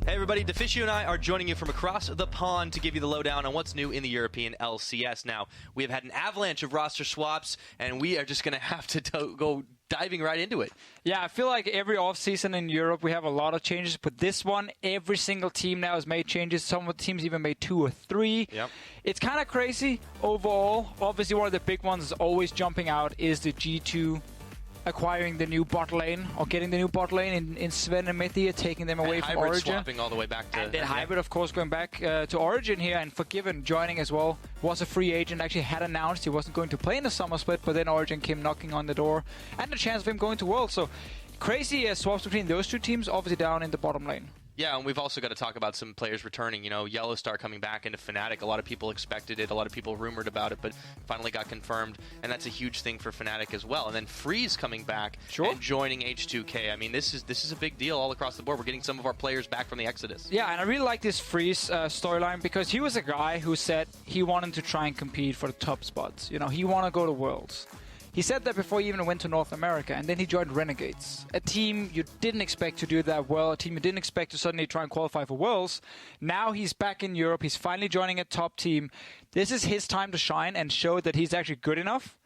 Hey everybody, Deficio and I are joining you from across the pond to give you the lowdown on what's new in the European LCS. Now, we have had an avalanche of roster swaps, and we are just going to have to go diving right into it. Yeah, I feel like every offseason in Europe we have a lot of changes, but this one, every single team now has made changes. Some of the teams even made 2 or 3. Yep. It's kind of crazy overall. Obviously, one of the big ones always jumping out is the G2 acquiring the new bot lane, or getting the new bot lane in Sven and Mythia, taking them away from Origin. Swapping all the way back to... And then Hybrid, of course, going back to Origin here, and Forgiven joining as well. Was a free agent, actually had announced he wasn't going to play in the summer split, but then Origin came knocking on the door, and the chance of him going to Worlds. So crazy swaps between those two teams, obviously down in the bottom lane. Yeah, and we've also got to talk about some players returning. You know, Yellowstar coming back into Fnatic. A lot of people expected it. A lot of people rumored about it, but finally got confirmed. And that's a huge thing for Fnatic as well. And then Freeze coming back and joining H2K. I mean, this is a big deal all across the board. We're getting some of our players back from the Exodus. Yeah, and I really like this Freeze storyline because he was a guy who said he wanted to try and compete for the top spots. You know, he wanted to go to Worlds. He said that before he even went to North America, and then he joined Renegades, a team you didn't expect to do that well, a team you didn't expect to suddenly try and qualify for Worlds. Now he's back in Europe. He's finally joining a top team. This is his time to shine and show that he's actually good enough,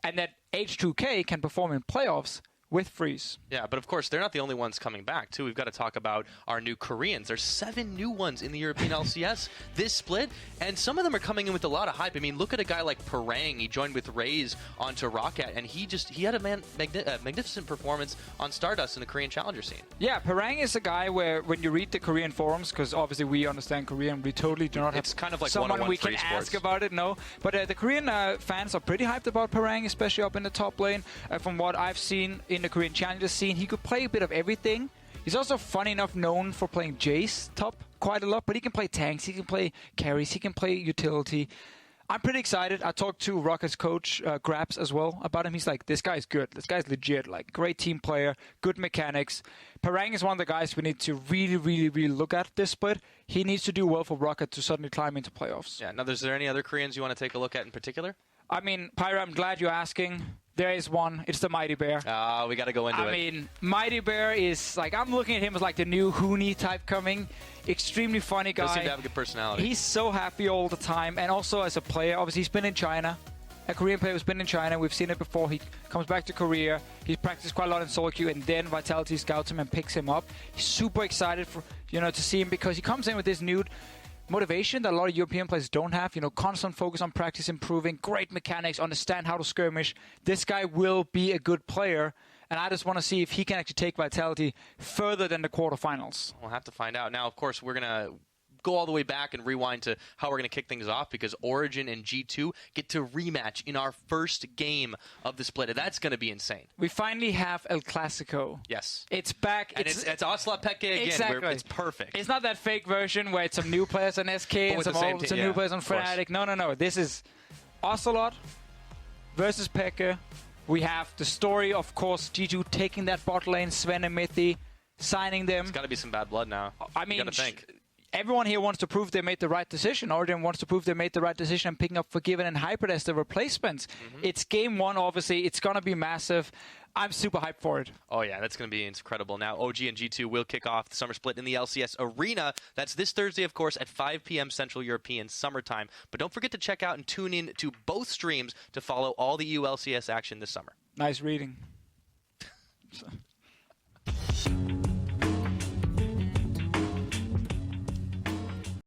and that H2K can perform in playoffs with Freeze. Yeah, but of course, they're not the only ones coming back, too. We've got to talk about our new Koreans. There's 7 new ones in the European LCS this split, and some of them are coming in with a lot of hype. I mean, look at a guy like Parang. He joined with Raze onto Roccat, and he had a magnificent performance on Stardust in the Korean Challenger scene. Yeah, Parang is a guy where, when you read the Korean forums, because obviously we understand Korean, we totally do not have kind of like someone we can ask about it, no. But the Korean fans are pretty hyped about Parang, especially up in the top lane. From what I've seen in the Korean Challenger scene, he could play a bit of everything. He's also, funny enough, known for playing Jace top quite a lot, but he can play tanks, he can play carries, he can play utility. I'm pretty excited. I talked to Rocket's coach, Grabs, as well, about him. He's like, this guy's good. This guy's legit. Like, great team player, good mechanics. Parang is one of the guys we need to really, really, really look at this split. He needs to do well for Rocket to suddenly climb into playoffs. Yeah. Now, is there any other Koreans you want to take a look at in particular? I mean, Pyra, I'm glad you're asking. There is one. It's the Mighty Bear. We got to go into it. I mean, Mighty Bear is like, I'm looking at him as like the new Huni type coming. Extremely funny guy. Does seem to have a good personality. He's so happy all the time. And also as a player, obviously he's been in China. A Korean player who's been in China. We've seen it before. He comes back to Korea. He's practiced quite a lot in solo queue, and then Vitality scouts him and picks him up. He's super excited for to see him because he comes in with this new motivation that a lot of European players don't have. Constant focus on practice, improving, great mechanics, understand how to skirmish. This guy will be a good player, and I just want to see if he can actually take Vitality further than the quarterfinals. We'll have to find out. Now, of course, we're going to go all the way back and rewind to how we're going to kick things off because Origin and G2 get to rematch in our first game of the split. That's going to be insane. We finally have El Clasico. Yes. It's back. And it's Ocelot Peke again. Exactly. It's perfect. It's not that fake version where it's some new players on SK and some new players on Fnatic. No. This is Ocelot versus Peke. We have the story, of course, G2 taking that bot lane, Sven and Mythi, signing them. There's got to be some bad blood now. I mean, you got to think. Everyone here wants to prove they made the right decision. Origin wants to prove they made the right decision and picking up Forgiven and Hybrid as the replacements. It's game 1, obviously. It's going to be massive. I'm super hyped for it. Oh, yeah, that's going to be incredible. Now, OG and G2 will kick off the summer split in the LCS Arena. That's this Thursday, of course, at 5 p.m. Central European summertime. But don't forget to check out and tune in to both streams to follow all the EU LCS action this summer. Nice reading.